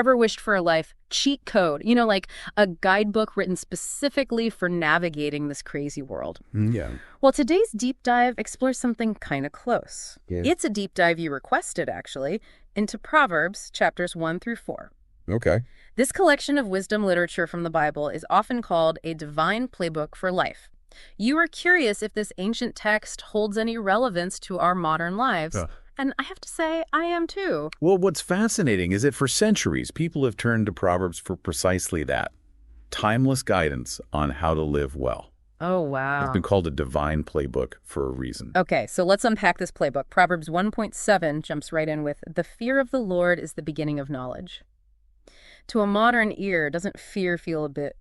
Ever wished for a life cheat code? Like a guidebook written specifically for navigating this crazy world. Yeah. Well, today's deep dive explores something kind of close. Yeah. It's a deep dive you requested, actually, into Proverbs chapters 1 through 4. Okay. This collection of wisdom literature from the Bible is often called a divine playbook for life. You are curious if this ancient text holds any relevance to our modern lives. And I have to say, I am too. Well, what's fascinating is that for centuries, people have turned to Proverbs for precisely that. Timeless guidance on how to live well. Oh, wow. It's been called a divine playbook for a reason. Okay, so let's unpack this playbook. Proverbs 1.7 jumps right in with, "The fear of the Lord is the beginning of knowledge." To a modern ear, doesn't fear feel a bit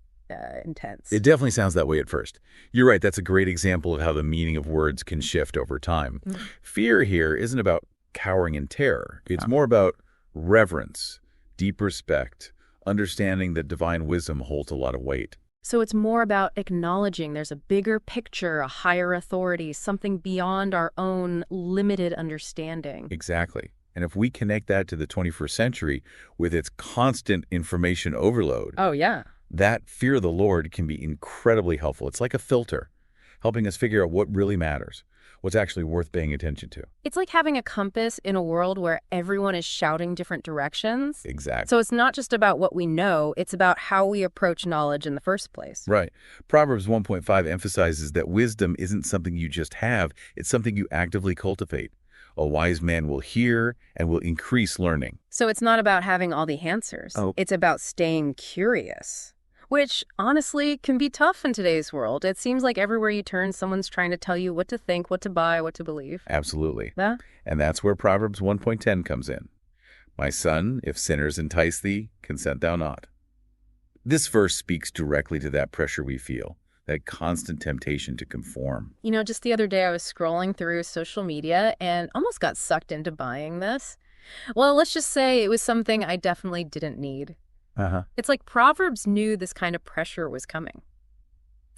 intense? It definitely sounds that way at first. You're right, that's a great example of how the meaning of words can shift over time. Fear here isn't about cowering in terror. It's more about reverence, deep respect, understanding that divine wisdom holds a lot of weight. So it's more about acknowledging there's a bigger picture, a higher authority, something beyond our own limited understanding. Exactly. And if we connect that to the 21st century with its constant information overload, Oh, yeah. that fear of the Lord can be incredibly helpful. It's like a filter, helping us figure out what really matters, what's actually worth paying attention to. It's like having a compass in a world where everyone is shouting different directions. Exactly. So it's not just about what we know, it's about how we approach knowledge in the first place. Right. Proverbs 1.5 emphasizes that wisdom isn't something you just have, it's something you actively cultivate. A wise man will hear and will increase learning. So it's not about having all the answers. Oh. It's about staying curious, which honestly can be tough in today's world. It seems like everywhere you turn, someone's trying to tell you what to think, what to buy, what to believe. Absolutely. Yeah? And that's where Proverbs 1.10 comes in. My son, if sinners entice thee, consent thou not. This verse speaks directly to that pressure we feel, that constant temptation to conform. Just the other day I was scrolling through social media and almost got sucked into buying this. Well, let's just say it was something I definitely didn't need. It's like Proverbs knew this kind of pressure was coming.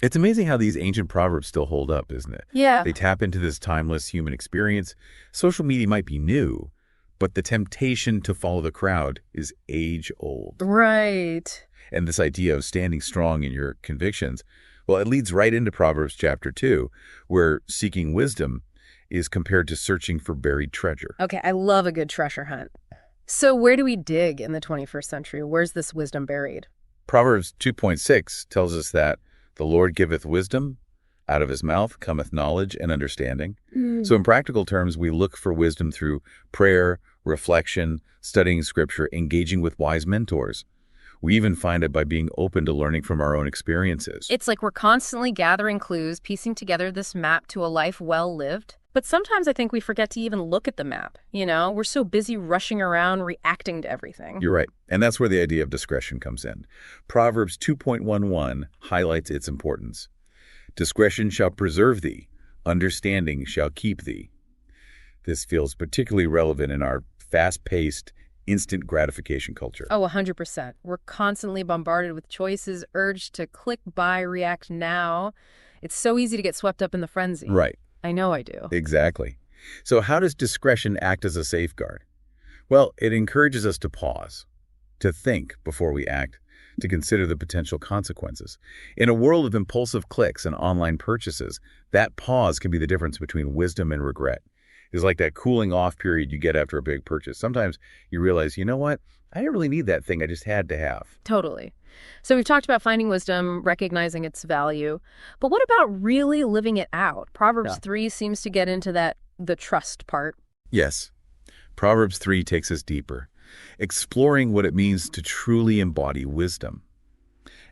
It's amazing how these ancient proverbs still hold up, isn't it? Yeah. They tap into this timeless human experience. Social media might be new, but the temptation to follow the crowd is age-old. Right. And this idea of standing strong in your convictions, well, it leads right into Proverbs chapter 2, where seeking wisdom is compared to searching for buried treasure. Okay, I love a good treasure hunt. So where do we dig in the 21st century? Where's this wisdom buried? Proverbs 2.6 tells us that the Lord giveth wisdom, out of his mouth cometh knowledge and understanding. So in practical terms, we look for wisdom through prayer, reflection, studying scripture, engaging with wise mentors. We even find it by being open to learning from our own experiences. It's like we're constantly gathering clues, piecing together this map to a life well lived. But sometimes I think we forget to even look at the map. We're so busy rushing around, reacting to everything. You're right. And that's where the idea of discretion comes in. Proverbs 2.11 highlights its importance. Discretion shall preserve thee, understanding shall keep thee. This feels particularly relevant in our fast-paced, instant gratification culture. Oh, 100%. We're constantly bombarded with choices, urged to click, buy, react now. It's so easy to get swept up in the frenzy. Right. I know I do. Exactly. So how does discretion act as a safeguard? Well, it encourages us to pause, to think before we act, to consider the potential consequences. In a world of impulsive clicks and online purchases, that pause can be the difference between wisdom and regret. It's like that cooling off period you get after a big purchase. Sometimes you realize, you know what? I didn't really need that thing. I just had to have. Totally. So we've talked about finding wisdom, recognizing its value. But what about really living it out? Proverbs 3 seems to get into the trust part. Yes. Proverbs 3 takes us deeper, exploring what it means to truly embody wisdom.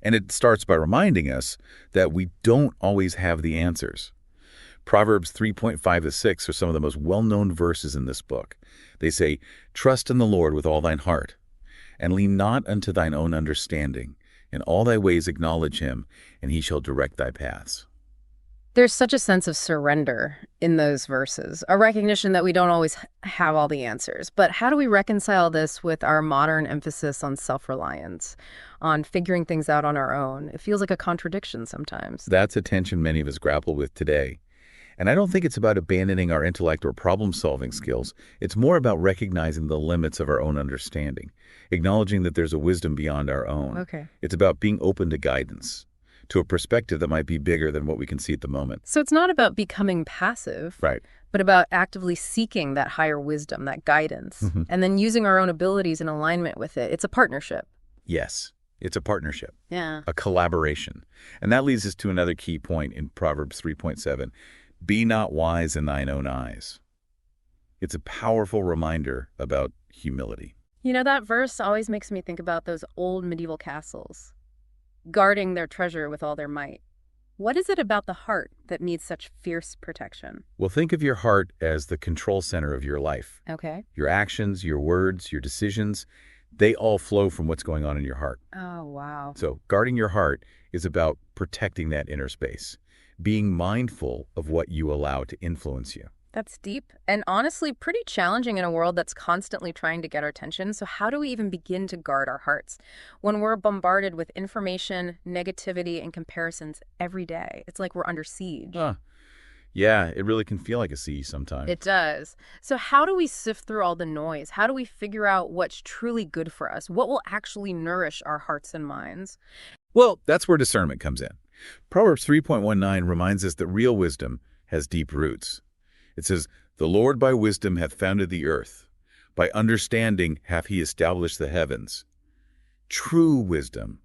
And it starts by reminding us that we don't always have the answers. Proverbs 3.5-6 are some of the most well-known verses in this book. They say, "Trust in the Lord with all thine heart, and lean not unto thine own understanding. In all thy ways acknowledge him, and he shall direct thy paths." There's such a sense of surrender in those verses, a recognition that we don't always have all the answers. But how do we reconcile this with our modern emphasis on self-reliance, on figuring things out on our own? It feels like a contradiction sometimes. That's a tension many of us grapple with today. And I don't think it's about abandoning our intellect or problem-solving skills. It's more about recognizing the limits of our own understanding, acknowledging that there's a wisdom beyond our own. Okay. It's about being open to guidance, to a perspective that might be bigger than what we can see at the moment. So it's not about becoming passive, Right. but about actively seeking that higher wisdom, that guidance, and then using our own abilities in alignment with it. It's a partnership. Yes, it's a partnership, Yeah. a collaboration. And that leads us to another key point in Proverbs 3.7. Be not wise in thine own eyes. It's a powerful reminder about humility. You know, that verse always makes me think about those old medieval castles, guarding their treasure with all their might. What is it about the heart that needs such fierce protection? Well, think of your heart as the control center of your life. Okay. Your actions, your words, your decisions, they all flow from what's going on in your heart. Oh, wow. So guarding your heart is about protecting that inner space, being mindful of what you allow to influence you. That's deep and honestly pretty challenging in a world that's constantly trying to get our attention. So how do we even begin to guard our hearts when we're bombarded with information, negativity, and comparisons every day? It's like we're under siege. Yeah, it really can feel like a siege sometimes. It does. So how do we sift through all the noise? How do we figure out what's truly good for us? What will actually nourish our hearts and minds? Well, that's where discernment comes in. Proverbs 3.19 reminds us that real wisdom has deep roots. It says, "The Lord by wisdom hath founded the earth. By understanding hath he established the heavens." True wisdom,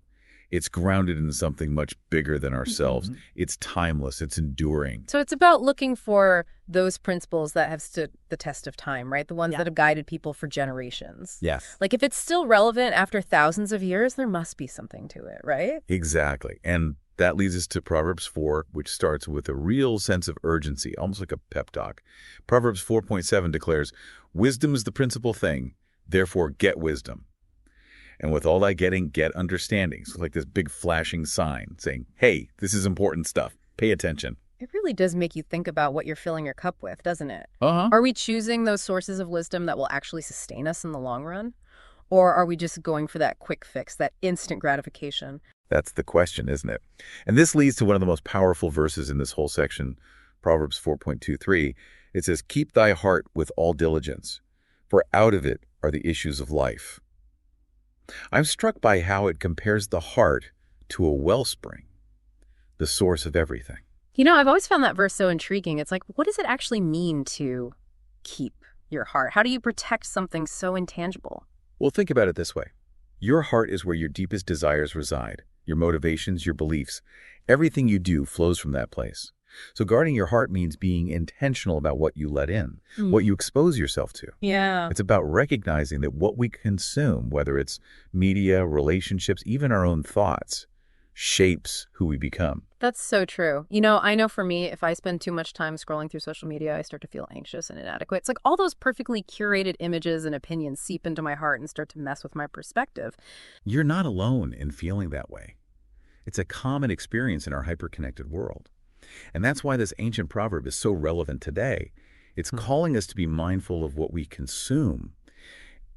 it's grounded in something much bigger than ourselves. It's timeless. It's enduring. So it's about looking for those principles that have stood the test of time, right? The ones that have guided people for generations. Yes. Like if it's still relevant after thousands of years, there must be something to it, right? Exactly. And that leads us to Proverbs 4, which starts with a real sense of urgency, almost like a pep talk. Proverbs 4.7 declares, "Wisdom is the principal thing, therefore get wisdom. And with all thy getting, get understanding." So like this big flashing sign saying, hey, this is important stuff. Pay attention. It really does make you think about what you're filling your cup with, doesn't it? Uh-huh. Are we choosing those sources of wisdom that will actually sustain us in the long run? Or are we just going for that quick fix, that instant gratification? That's the question, isn't it? And this leads to one of the most powerful verses in this whole section, Proverbs 4.23. It says, "Keep thy heart with all diligence, for out of it are the issues of life." I'm struck by how it compares the heart to a wellspring, the source of everything. You know, I've always found that verse so intriguing. It's like, what does it actually mean to keep your heart? How do you protect something so intangible? Well, think about it this way. Your heart is where your deepest desires reside, your motivations, your beliefs. Everything you do flows from that place. So guarding your heart means being intentional about what you let in, what you expose yourself to. Yeah. It's about recognizing that what we consume, whether it's media, relationships, even our own thoughts, shapes who we become. That's so true. You know, I know for me, if I spend too much time scrolling through social media, I start to feel anxious and inadequate. It's like all those perfectly curated images and opinions seep into my heart and start to mess with my perspective. You're not alone in feeling that way. It's a common experience in our hyper-connected world. And that's why this ancient proverb is so relevant today. It's calling us to be mindful of what we consume.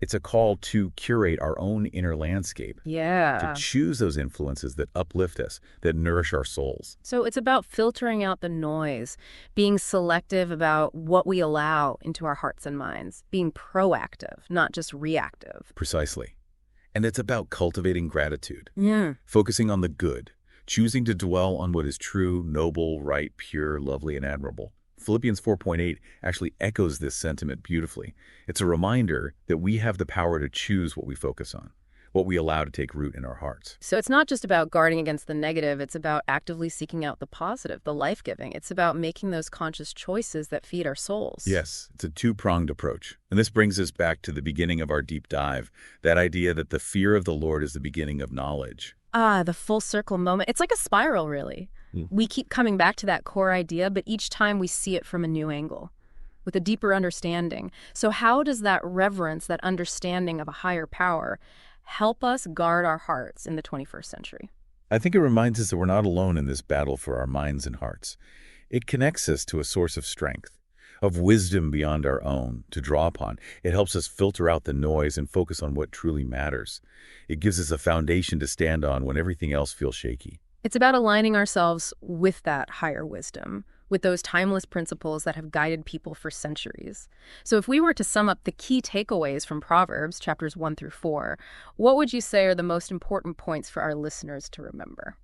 It's a call to curate our own inner landscape. Yeah. To choose those influences that uplift us, that nourish our souls. So it's about filtering out the noise, being selective about what we allow into our hearts and minds, being proactive, not just reactive. Precisely. And it's about cultivating gratitude, Yeah. focusing on the good, choosing to dwell on what is true, noble, right, pure, lovely, and admirable. Philippians 4.8 actually echoes this sentiment beautifully. It's a reminder that we have the power to choose what we focus on, what we allow to take root in our hearts. So it's not just about guarding against the negative. It's about actively seeking out the positive, the life-giving. It's about making those conscious choices that feed our souls. Yes, it's a two-pronged approach. And this brings us back to the beginning of our deep dive, that idea that the fear of the Lord is the beginning of knowledge. Ah, the full circle moment. It's like a spiral, really. We keep coming back to that core idea, but each time we see it from a new angle, with a deeper understanding. So how does that reverence, that understanding of a higher power, help us guard our hearts in the 21st century? I think it reminds us that we're not alone in this battle for our minds and hearts. It connects us to a source of strength, of wisdom beyond our own to draw upon. It helps us filter out the noise and focus on what truly matters. It gives us a foundation to stand on when everything else feels shaky. It's about aligning ourselves with that higher wisdom, with those timeless principles that have guided people for centuries. So if we were to sum up the key takeaways from Proverbs, chapters 1 through 4, what would you say are the most important points for our listeners to remember?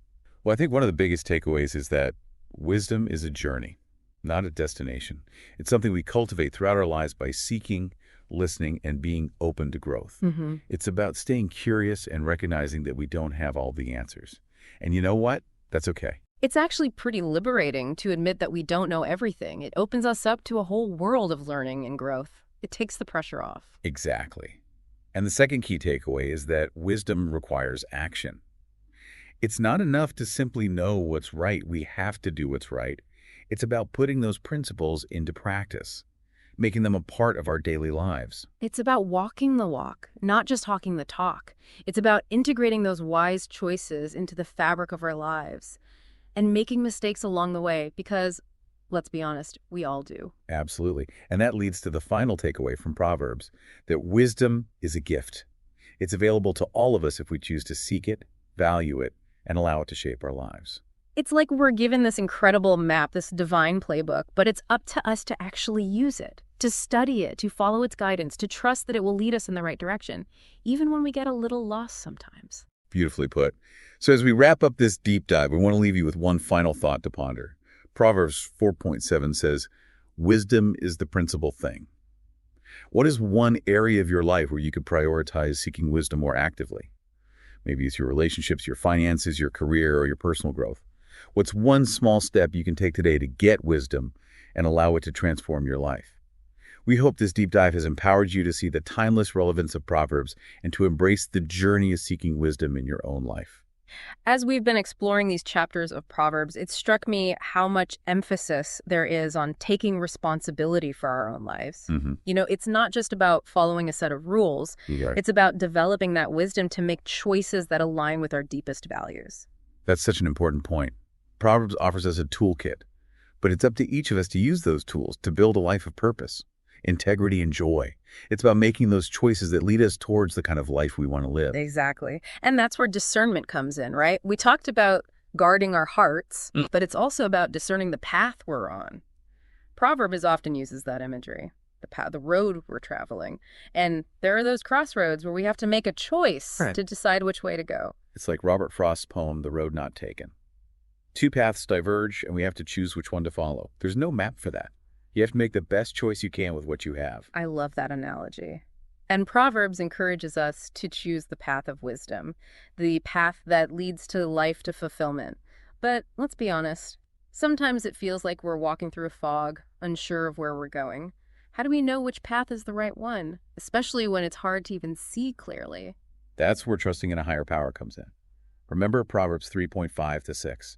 Well, I think one of the biggest takeaways is that wisdom is a journey, not a destination. It's something we cultivate throughout our lives by seeking, listening, and being open to growth. It's about staying curious and recognizing that we don't have all the answers. And you know what? That's okay. It's actually pretty liberating to admit that we don't know everything. It opens us up to a whole world of learning and growth. It takes the pressure off. Exactly. And the second key takeaway is that wisdom requires action. It's not enough to simply know what's right. We have to do what's right. It's about putting those principles into practice, making them a part of our daily lives. It's about walking the walk, not just talking the talk. It's about integrating those wise choices into the fabric of our lives and making mistakes along the way because, let's be honest, we all do. Absolutely. And that leads to the final takeaway from Proverbs, that wisdom is a gift. It's available to all of us if we choose to seek it, value it, and allow it to shape our lives. It's like we're given this incredible map, this divine playbook, but it's up to us to actually use it, to study it, to follow its guidance, to trust that it will lead us in the right direction, even when we get a little lost sometimes. Beautifully put. So as we wrap up this deep dive, we want to leave you with one final thought to ponder. Proverbs 4.7 says, wisdom is the principal thing. What is one area of your life where you could prioritize seeking wisdom more actively? Maybe it's your relationships, your finances, your career, or your personal growth. What's one small step you can take today to get wisdom and allow it to transform your life? We hope this deep dive has empowered you to see the timeless relevance of Proverbs and to embrace the journey of seeking wisdom in your own life. As we've been exploring these chapters of Proverbs, it struck me how much emphasis there is on taking responsibility for our own lives. It's not just about following a set of rules. Right. It's about developing that wisdom to make choices that align with our deepest values. That's such an important point. Proverbs offers us a toolkit, but it's up to each of us to use those tools to build a life of purpose, integrity, and joy. It's about making those choices that lead us towards the kind of life we want to live. Exactly. And that's where discernment comes in, right? We talked about guarding our hearts, but it's also about discerning the path we're on. Proverbs often uses that imagery, the road we're traveling. And there are those crossroads where we have to make a choice to decide which way to go. It's like Robert Frost's poem, The Road Not Taken. Two paths diverge, and we have to choose which one to follow. There's no map for that. You have to make the best choice you can with what you have. I love that analogy. And Proverbs encourages us to choose the path of wisdom, the path that leads to life to fulfillment. But let's be honest, sometimes it feels like we're walking through a fog, unsure of where we're going. How do we know which path is the right one, especially when it's hard to even see clearly? That's where trusting in a higher power comes in. Remember Proverbs 3.5-6.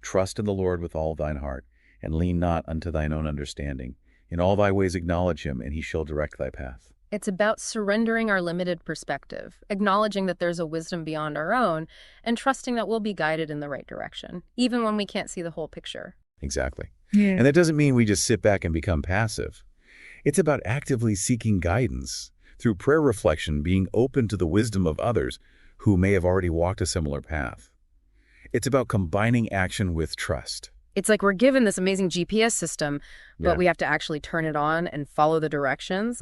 Trust in the Lord with all thine heart, and lean not unto thine own understanding. In all thy ways acknowledge him, and he shall direct thy path. It's about surrendering our limited perspective, acknowledging that there's a wisdom beyond our own, and trusting that we'll be guided in the right direction, even when we can't see the whole picture. Exactly. And that doesn't mean we just sit back and become passive. It's about actively seeking guidance, through prayer reflection, being open to the wisdom of others who may have already walked a similar path. It's about combining action with trust. It's like we're given this amazing GPS system, but we have to actually turn it on and follow the directions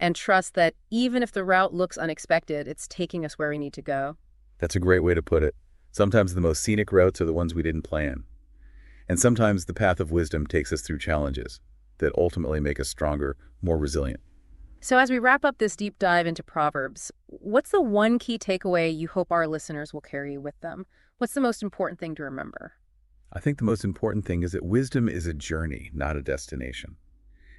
and trust that even if the route looks unexpected, it's taking us where we need to go. That's a great way to put it. Sometimes the most scenic routes are the ones we didn't plan. And sometimes the path of wisdom takes us through challenges that ultimately make us stronger, more resilient. So as we wrap up this deep dive into Proverbs, what's the one key takeaway you hope our listeners will carry with them? What's the most important thing to remember? I think the most important thing is that wisdom is a journey, not a destination.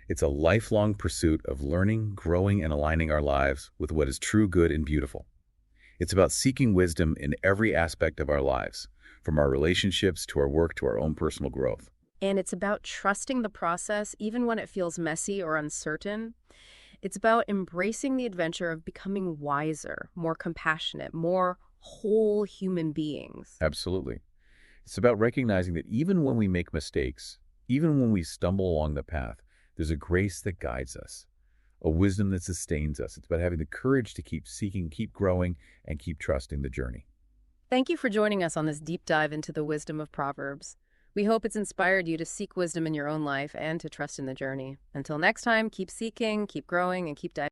It's a lifelong pursuit of learning, growing, and aligning our lives with what is true, good, and beautiful. It's about seeking wisdom in every aspect of our lives, from our relationships to our work to our own personal growth. And it's about trusting the process even when it feels messy or uncertain. It's about embracing the adventure of becoming wiser, more compassionate, more whole human beings. Absolutely. It's about recognizing that even when we make mistakes, even when we stumble along the path, there's a grace that guides us, a wisdom that sustains us. It's about having the courage to keep seeking, keep growing, and keep trusting the journey. Thank you for joining us on this deep dive into the wisdom of Proverbs. We hope it's inspired you to seek wisdom in your own life and to trust in the journey. Until next time, keep seeking, keep growing, and keep diving.